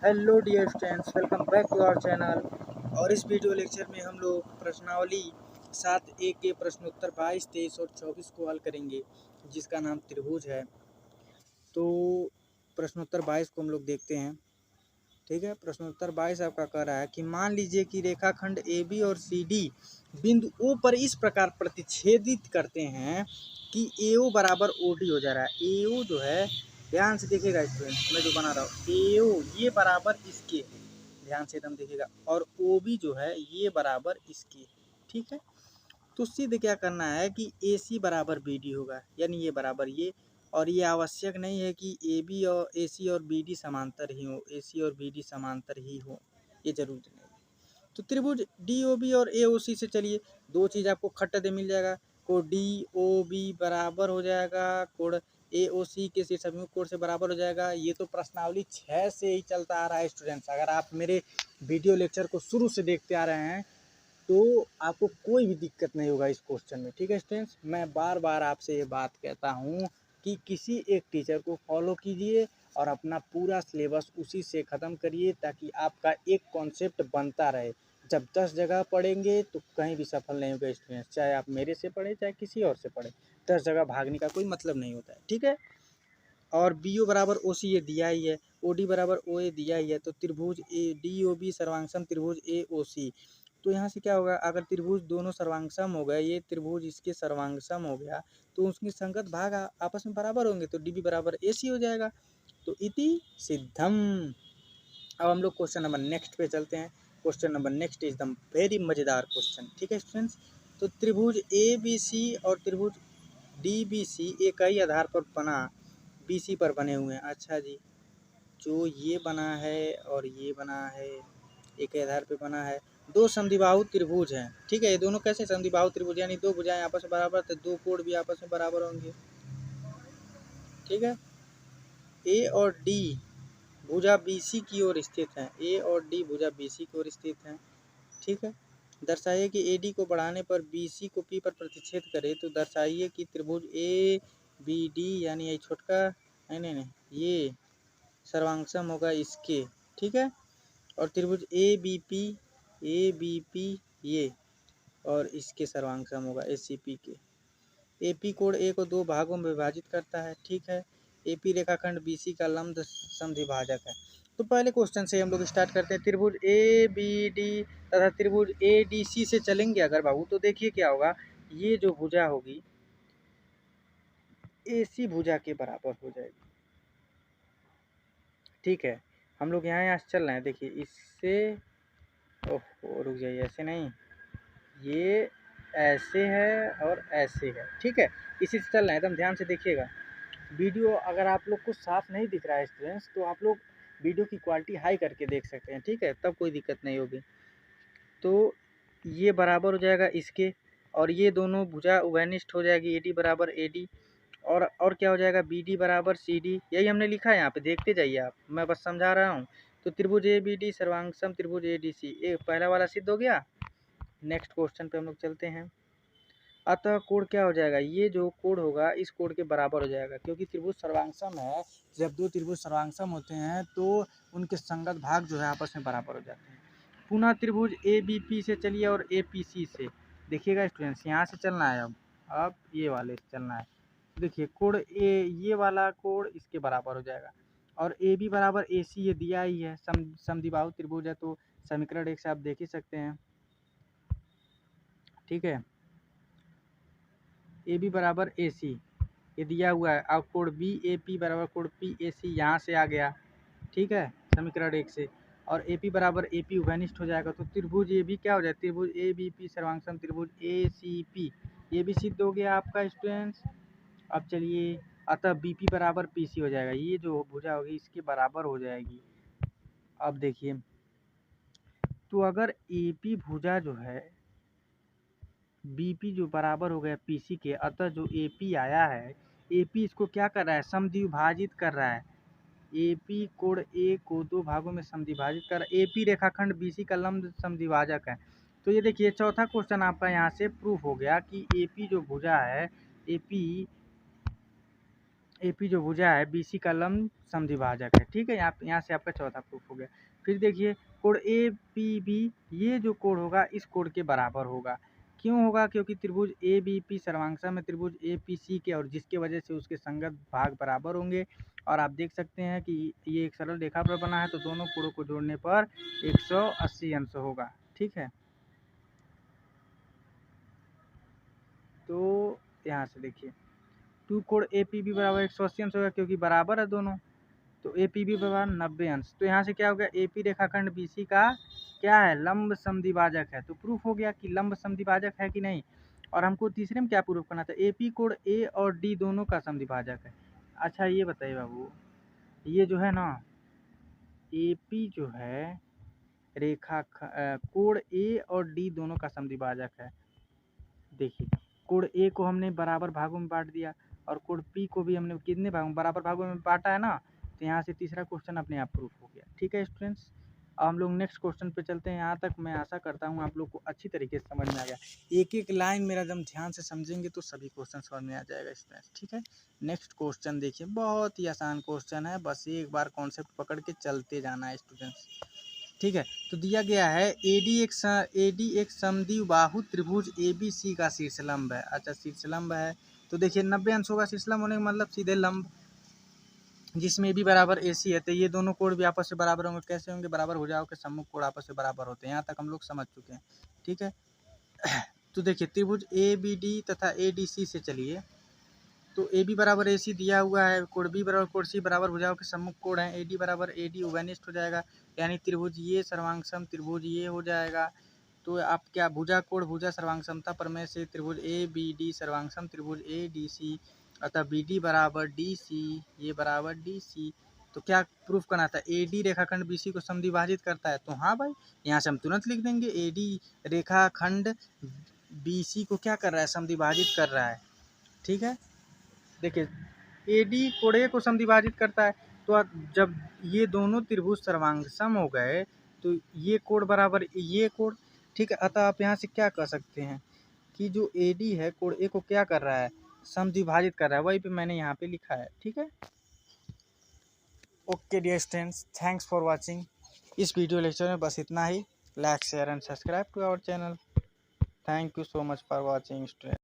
Hello dear students, welcome back to our channel. और इस video lecture में हम लोग प्रश्नावली 7A के प्रश्नोत्तर 22, 23 और 24 को हल करेंगे, जिसका नाम त्रिभुज है। तो प्रश्नोत्तर 22 को हम लोग देखते हैं। ठीक है, प्रश्नोत्तर 22 आपका कह रहा है कि मान लीजिए कि रेखाखंड ए बी और सी डी बिंदु ओ पर इस प्रकार प्रतिच्छेदित करते हैं कि ए ओ बराबर ओ डी हो जा रहा है। ए ओ जो है, ध्यान से देखिएगा स्टूडेंट, मैं जो बना रहा हूँ ए ओ ये बराबर इसके, ध्यान से एकदम देखिएगा, और ओ बी जो है ये बराबर इसके। ठीक है, तो सीधे क्या करना है कि ए सी बराबर बी डी होगा, यानी ये बराबर ये। और ये आवश्यक नहीं है कि ए बी और ए सी और बी डी समांतर ही हो, ए सी और बी डी समांतर ही हो, ये जरूरी नहीं। तो त्रिभुज डी ओ बी और ए ओ सी से चलिए दो चीज़ आपको खट्टा दे मिल जाएगा। कोण डी ओ बी बराबर हो जाएगा कोण ए ओ सी के शीर्षाभिमुख कोण से बराबर हो जाएगा। ये तो प्रश्नावली 6 से ही चलता आ रहा है स्टूडेंट्स। अगर आप मेरे वीडियो लेक्चर को शुरू से देखते आ रहे हैं तो आपको कोई भी दिक्कत नहीं होगा इस क्वेश्चन में। ठीक है स्टूडेंट्स, मैं बार बार आपसे ये बात कहता हूँ कि किसी एक टीचर को फॉलो कीजिए और अपना पूरा सिलेबस उसी से ख़त्म करिए, ताकि आपका एक कॉन्सेप्ट बनता रहे। जब 10 जगह पढ़ेंगे तो कहीं भी सफल नहीं होगा स्टूडेंट्स, चाहे आप मेरे से पढ़ें चाहे किसी और से पढ़ें। 10 जगह भागने का कोई मतलब नहीं होता है। ठीक है, और बी ओ बराबर ओ सी ये दिया ही है, ओ डी बराबर ओ ए दिया ही है। तो त्रिभुज ए डी ओ बी सर्वांगसम त्रिभुज ए ओ सी। तो यहाँ से क्या होगा, अगर त्रिभुज दोनों सर्वांगसम हो गए, ये त्रिभुज इसके सर्वांगसम हो गया, तो उसके संगत भाग आपस में बराबर होंगे, तो डी बी बराबर ए सी हो जाएगा। तो इति सिद्धम। अब हम लोग क्वेश्चन नंबर नेक्स्ट पे चलते हैं। Question number next is the very मज़ेदार क्वेश्चन। ठीक है स्टूडेंट्स, तो त्रिभुज ए बी सी और त्रिभुज डी बी सी एक ही आधार पर बना बी सी पर बने हुए हैं। अच्छा जी, जो ये बना है और ये बना है, एक ही आधार पे बना है। दो समद्विबाहु त्रिभुज हैं। ठीक है, ये दोनों कैसे समद्विबाहु त्रिभुज, यानी दो भुजाएं आपस में बराबर, तो दो कोण भी आपस में बराबर होंगे। ठीक है, ए और डी भुजा बी सी की ओर स्थित हैं, ए और डी भुजा बी सी की ओर स्थित हैं। ठीक है, दर्शाइए कि ए डी को बढ़ाने पर बी सी को पी पर प्रतिच्छेद करे, तो दर्शाइए कि त्रिभुज ए बी डी, यानी ये छोटका, नहीं, ये सर्वांगसम होगा इसके। ठीक है, और त्रिभुज ए बी पी ये, और इसके सर्वांगसम होगा ए सी पी के। ए पी कोण ए को दो भागों में विभाजित करता है। ठीक है, ए पी रेखाखंड बी सी का लंब समद्विभाजक है। तो पहले क्वेश्चन से हम लोग स्टार्ट करते हैं। त्रिभुज ए बी डी तथा त्रिभुज ए डी सी से चलेंगे अगर बाबू, तो देखिए क्या होगा, ये जो भुजा होगी ए सी भुजा के बराबर हो जाएगी। ठीक है, हम लोग यहाँ से चल रहे हैं, देखिए इससे, ओह रुक जाइए, ऐसे नहीं, ये ऐसे है और ऐसे है। ठीक है, इसी से चल रहे हैं, एकदम ध्यान से देखिएगा। वीडियो अगर आप लोग को साफ नहीं दिख रहा है स्टूडेंट्स, तो आप लोग वीडियो की क्वालिटी हाई करके देख सकते हैं। ठीक है, तब कोई दिक्कत नहीं होगी। तो ये बराबर हो जाएगा इसके, और ये दोनों भुजा उभयनिष्ठ हो जाएगी, ए डी बराबर ए डी, और क्या हो जाएगा, बी डी बराबर सी डी। यही हमने लिखा है यहाँ पे, देखते जाइए आप, मैं बस समझा रहा हूँ। तो त्रिभुज ए बी डी सर्वांगसम त्रिभुज ए डी सी, ये पहला वाला सिद्ध हो गया। नेक्स्ट क्वेश्चन पे हम लोग चलते हैं। अतः कोण क्या हो जाएगा, ये जो कोण होगा इस कोण के बराबर हो जाएगा, क्योंकि त्रिभुज सर्वांगसम है। जब दो त्रिभुज सर्वांगसम होते हैं तो उनके संगत भाग जो है आपस में बराबर हो जाते हैं। पुनः त्रिभुज ए बी पी से चलिए और ए पी सी से देखिएगा स्टूडेंट्स, यहाँ से चलना है। अब ये वाले से चलना है। देखिए कोण ए, ये वाला कोण इसके बराबर हो जाएगा, और ए बी बराबर ए सी ये दिया ही है, समद्विबाहु त्रिभुज है, तो समीकरण 1 से आप देख ही सकते हैं। ठीक है, ए बी बराबर ए सी ये दिया हुआ है, अब कोण बी ए पी बराबर कोण पी ए सी यहाँ से आ गया। ठीक है, समीकरण 1 से, और ए पी बराबर ए पी उभयनिष्ठ हो जाएगा, तो त्रिभुज ए बी क्या हो जाएगा, त्रिभुज ए बी पी सर्वांगसम त्रिभुज ए सी पी, ये भी सिद्ध हो गया आपका स्टूडेंट्स। अब चलिए, अतः बी पी बराबर पी सी हो जाएगा, ये जो भुजा होगी इसके बराबर हो जाएगी। अब देखिए, तो अगर ए पी भुजा जो है बीपी जो बराबर हो गया पीसी के, अतः जो एपी आया है, एपी इसको क्या कर रहा है, समद्विभाजित कर रहा है। एपी कोण ए को दो भागों में समद्विभाजित कर रहा है। एपी रेखाखंड बीसी का लंब समद्विभाजक है। तो ये देखिए चौथा क्वेश्चन आपका यहाँ से प्रूफ हो गया कि एपी जो भुजा है, एपी AP जो भुजा है BC का लंब समद्विभाजक है। ठीक है, यहाँ से आपका चौथा प्रूफ हो गया। फिर देखिए कोण APB, ये जो कोण होगा इस कोण के बराबर होगा। क्यों होगा? क्योंकि त्रिभुज ABP सर्वांगसम है त्रिभुज APC के, और जिसके वजह से उसके संगत भाग बराबर होंगे। और आप देख सकते हैं कि ये एक सरल रेखा पर बना है, तो दोनों कोणों को जोड़ने पर 180 अंश होगा। ठीक है, तो यहाँ से देखिए 2 कोण APB बराबर 180 अंश होगा, क्योंकि बराबर है दोनों, तो APB बराबर 90 अंश। तो यहाँ से क्या हो गया, AP रेखाखंड BC का क्या है, लंब समद्विभाजक है। तो प्रूफ हो गया कि लंब समद्विभाजक है कि नहीं। और हमको तीसरे में क्या प्रूफ करना था, AP कोण A और D दोनों का समद्विभाजक है। अच्छा ये बताइए बाबू, ये जो है ना AP जो है रेखा कोण A और D दोनों का समद्विभाजक है। देखिए कोण A को हमने बराबर भागों में बांट दिया, और कोण P को भी हमने कितने भागों, बराबर भागों में बांटा है ना। तो यहाँ से तीसरा क्वेश्चन अपने आप प्रूफ हो गया। ठीक है स्टूडेंट्स, अब हम लोग नेक्स्ट क्वेश्चन पे चलते हैं। यहाँ तक मैं आशा करता हूँ आप लोग को अच्छी तरीके से समझ में आ गया। एक एक लाइन मेरा जब ध्यान से समझेंगे तो सभी क्वेश्चन समझ में आ जाएगा स्टूडेंट्स। ठीक है, नेक्स्ट क्वेश्चन देखिए, बहुत ही आसान क्वेश्चन है, बस एक बार कॉन्सेप्ट पकड़ के चलते जाना है स्टूडेंट्स। ठीक है, तो दिया गया है AD एक समद्विबाहु त्रिभुज ABC का शीर्षलंब है। अच्छा शीर्षलंब है, तो देखिए 90 अंश होगा शीर्षलंब होने का मतलब सीधे लंब, जिसमें भी बराबर AC है। तो ये दोनों कोण भी आपस में बराबर होंगे। कैसे होंगे, बराबर भुजाओं के सम्मुख कोण आपस में बराबर होते हैं। यहाँ तक हम लोग समझ चुके हैं। ठीक है, तो देखिए त्रिभुज ABD तथा ADC से चलिए, तो AB बराबर AC दिया हुआ है, कोण B बराबर कोण C बराबर भुजाओं के सम्मुख कोण है। AD बराबर AD उभयनिष्ठ हो जाएगा, यानी त्रिभुज ये सर्वांगसम त्रिभुज ये हो जाएगा। तो आप क्या, भुजा कोण भुजा सर्वांगसमता प्रमेय से त्रिभुज ABD सर्वांगसम त्रिभुज ADC, अतः BD बराबर DC, ये बराबर DC। तो क्या प्रूफ करना था, AD रेखाखंड BC को समद्विभाजित करता है। तो हाँ भाई, यहाँ से हम तुरंत लिख देंगे AD रेखाखंड BC को क्या कर रहा है, समद्विभाजित कर रहा है। ठीक है, देखिए AD कोण A को समद्विभाजित करता है, तो जब ये दोनों त्रिभुज सर्वांगसम हो गए तो ये कोण बराबर ये कोण। ठीक है, अतः आप यहाँ से क्या कह सकते हैं कि जो AD है कोण A को क्या कर रहा है, समद्विभाजित कर रहा है। वही पे मैंने यहाँ पे लिखा है। ठीक है, okay dear students, thanks for watching. इस वीडियो लेक्चर में बस इतना ही। Like share and subscribe to our channel. Thank you so much for watching student.